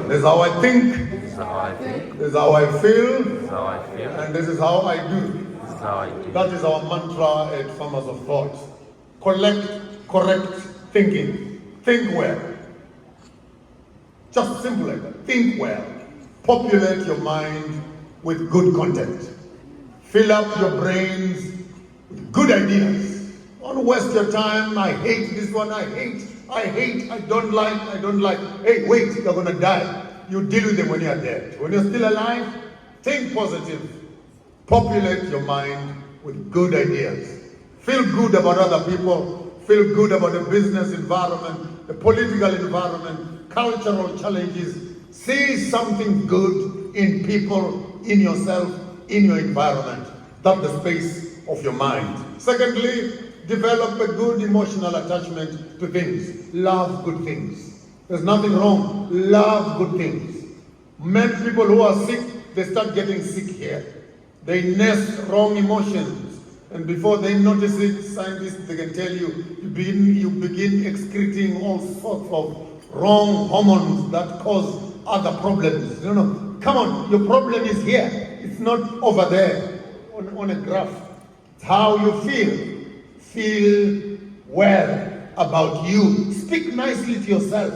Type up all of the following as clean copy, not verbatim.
This is how I think. This is how I think. This is how I feel. This is how I feel. And this is how I do. This is how I do. That is our mantra at Farmers of Thought. Collect, correct thinking. Think well. Just simple like that. Think well. Populate your mind with good content. Fill up your brains with good ideas. Don't waste your time. I hate this one. I hate. I don't like. Hey, wait, you're going to die. You deal with them when you're dead. When you're still alive, think positive. Populate your mind with good ideas. Feel good about other people. Feel good about the business environment, the political environment, cultural challenges. See something good in people, in yourself, in your environment. That's the space of your mind. Secondly, develop a good emotional attachment to things. Love good things. There's nothing wrong. Love good things. Many people who are sick, they start getting sick here. They nest wrong emotions. And before they notice it, scientists, they can tell you, you begin excreting all sorts of wrong hormones that cause other problems. Come on, your problem is here. It's not over there on a graph. It's how you feel. Feel well about you. Speak nicely to yourself.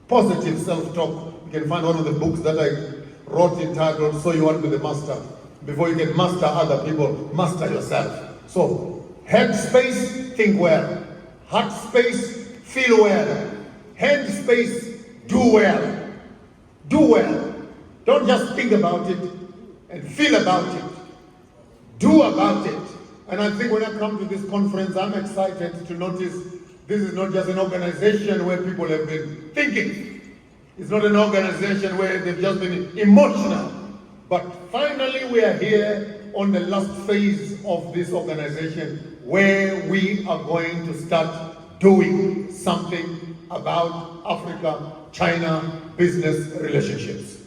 Positive self-talk. You can find one of the books that I wrote entitled, So You Want to Be the Master. Before you can master other people, master yourself. So, head space, think well. Heart space, feel well. Head space, do well. Do well. Don't just think about it and feel about it. Do about it. And I think when I come to this conference, I'm excited to notice this is not just an organization where people have been thinking. It's not an organization where they've just been emotional. But finally, we are here on the last phase of this organization where we are going to start doing something about Africa-China business relationships.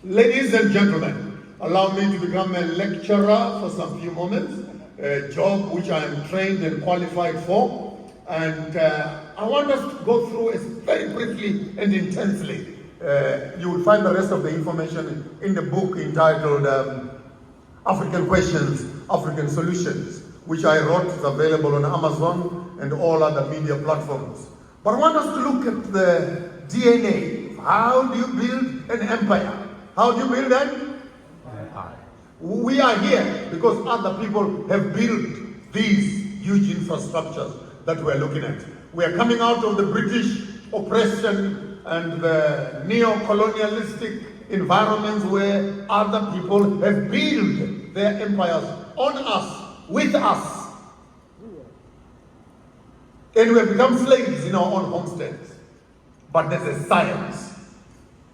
Ladies and gentlemen, allow me to become a lecturer for some few moments, a job which I am trained and qualified for. And I want us to go through it very briefly and intensely. You will find the rest of the information in the book entitled African Questions, African Solutions, which I wrote. Is available on Amazon and all other media platforms. But I want us to look at the DNA. How do you build an empire? How do you build an empire? We are here because other people have built these huge infrastructures that we're looking at. We are coming out of the British oppression and the neo-colonialistic environments where other people have built their empires on us, with us. And we have become slaves in our own homesteads. But there's a science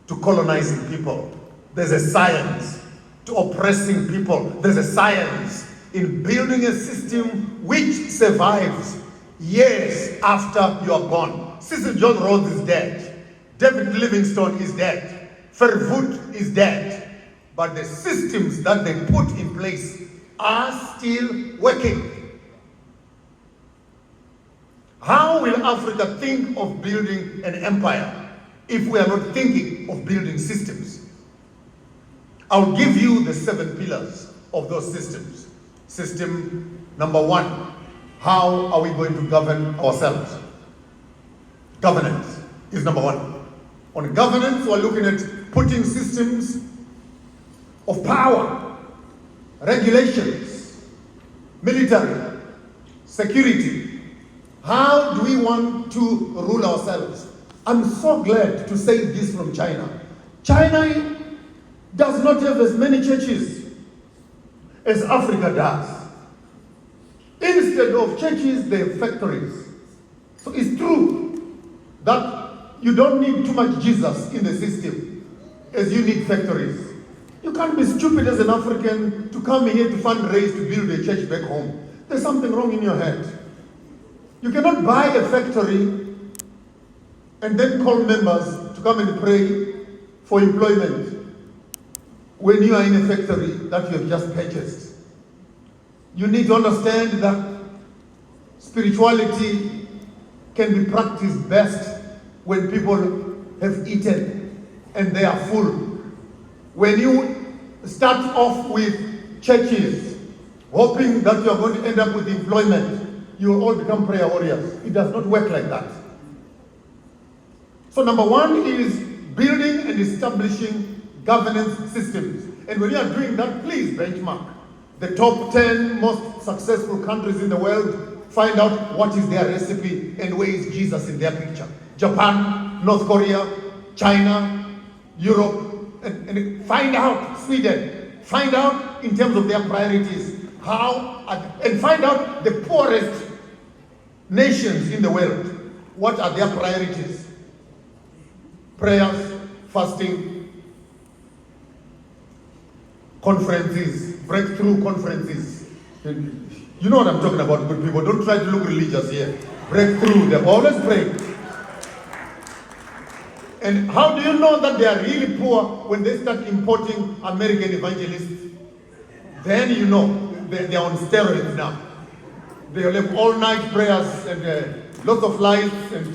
to colonizing people. There's a science to oppressing people. There's a science in building a system which survives years after you are gone. Cecil John Rhodes is dead. David Livingstone is dead. Verwoerd is dead. But the systems that they put in place are still working. How will Africa think of building an empire if we are not thinking of building systems? I'll give you the 7 pillars of those systems. System number 1, how are we going to govern ourselves? Governance is number 1. On governance, we're looking at putting systems of power, regulations, military, security. How do we want to rule ourselves? I'm so glad to say this from China. China does not have as many churches as Africa does. Instead of churches, they have factories. So it's true that you don't need too much Jesus in the system as you need factories. You can't be stupid as an African to come here to fundraise to build a church back home. There's something wrong in your head. You cannot buy a factory and then call members to come and pray for employment when you are in a factory that you have just purchased. You need to understand that spirituality can be practiced best when people have eaten and they are full. When you start off with churches, hoping that you are going to end up with employment, you will all become prayer warriors. It does not work like that. So number one is building and establishing governance systems. And when you are doing that, please benchmark the top 10 most successful countries in the world. Find out what is their recipe and where is Jesus in their picture. Japan, North Korea, China, Europe, and find out Sweden. Find out in terms of their priorities and find out the poorest nations in the world. What are their priorities? Prayers, fasting, conferences, breakthrough conferences. You know what I'm talking about, good people. Don't try to look religious here. Breakthrough, they always pray. And how do you know that they are really poor when they start importing American evangelists? Then you know they are on steroids now. They have all-night prayers and lots of lights. And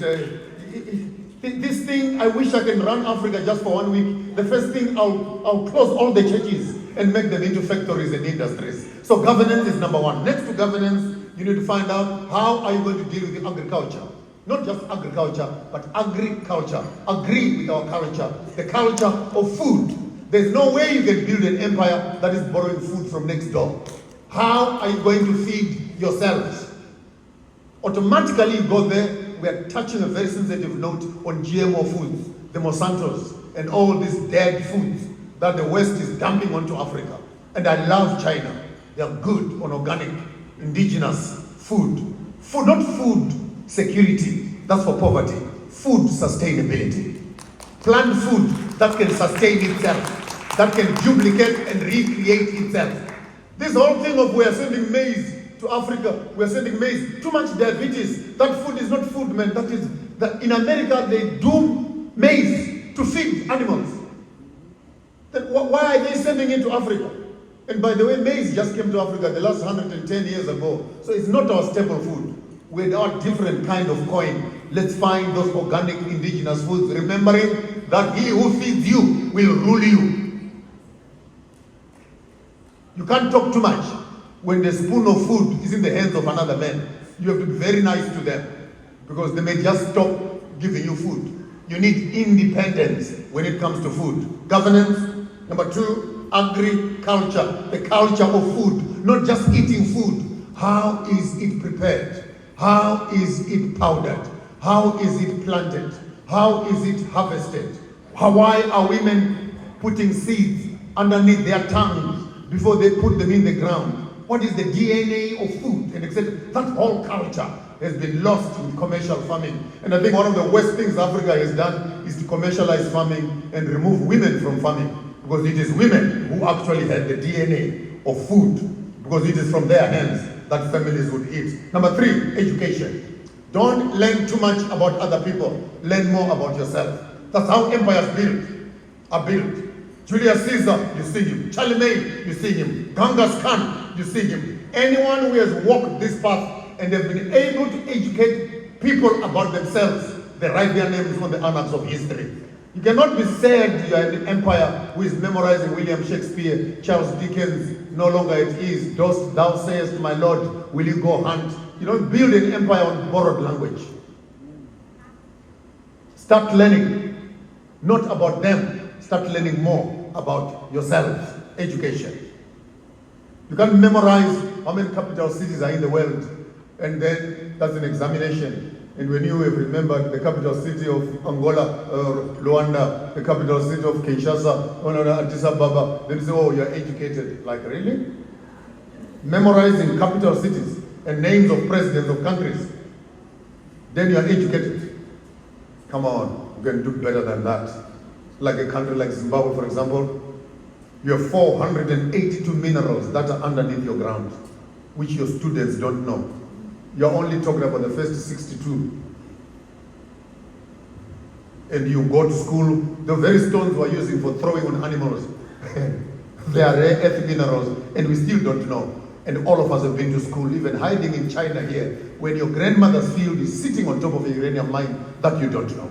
this thing, I wish I can run Africa just for 1 week. The first thing, I'll close all the churches and make them into factories and industries. So governance is number one. Next to governance, you need to find out how are you going to deal with the agriculture. Not just agriculture, but agriculture. Agree with our culture. The culture of food. There's no way you can build an empire that is borrowing food from next door. How are you going to feed yourselves? Automatically you go there, we are touching a very sensitive note on GMO foods, the Monsantos, and all these dead foods that the West is dumping onto Africa. And I love China. They are good on organic, indigenous food. Food, not food security, that's for poverty. Food sustainability. Plant food that can sustain itself, that can duplicate and recreate itself. This whole thing of we are sending maize to Africa, we are sending maize, too much diabetes. That food is not food, man. In America, they do maize to feed animals. Then why are they sending it to Africa? And by the way, maize just came to Africa the last 110 years ago. So it's not our staple food. With our different kind of coin, let's find those organic indigenous foods, remembering that he who feeds you will rule you. You can't talk too much when the spoon of food is in the hands of another man. You have to be very nice to them because they may just stop giving you food. You need independence when it comes to food. Governance. Number two, agriculture, the culture of food, not just eating food. How is it prepared? How is it powdered? How is it planted? How is it harvested? Why are women putting seeds underneath their tongues before they put them in the ground? What is the DNA of food and etc.? That whole culture has been lost in commercial farming. And I think one of the worst things Africa has done is to commercialize farming and remove women from farming. Because it is women who actually had the DNA of food. Because it is from their hands that families would eat. Number three, education. Don't learn too much about other people. Learn more about yourself. That's how empires are built. Julius Caesar, you see him. Charlemagne, you see him. Genghis Khan, you see him. Anyone who has walked this path and have been able to educate people about themselves, they write their names on the annals of history. You cannot be said you are an empire who is memorizing William Shakespeare, Charles Dickens. No longer it is. Thou sayest, my Lord, will you go hunt? You don't build an empire on borrowed language. Start learning, not about them. Start learning more about yourselves. Education. You can't memorize how many capital cities are in the world, and then that's an examination. And when you have remembered the capital city of Angola, Luanda, the capital city of Kinshasa, Addis Ababa, then you say, oh, you're educated. Like, really? Memorizing capital cities and names of presidents of countries, then you're educated. Come on, you can do better than that. Like a country like Zimbabwe, for example, you have 482 minerals that are underneath your ground, which your students don't know. You're only talking about the first 62. And you go to school, the very stones we're using for throwing on animals, they are rare earth minerals, and we still don't know. And all of us have been to school, even hiding in China here, when your grandmother's field is sitting on top of a uranium mine that you don't know.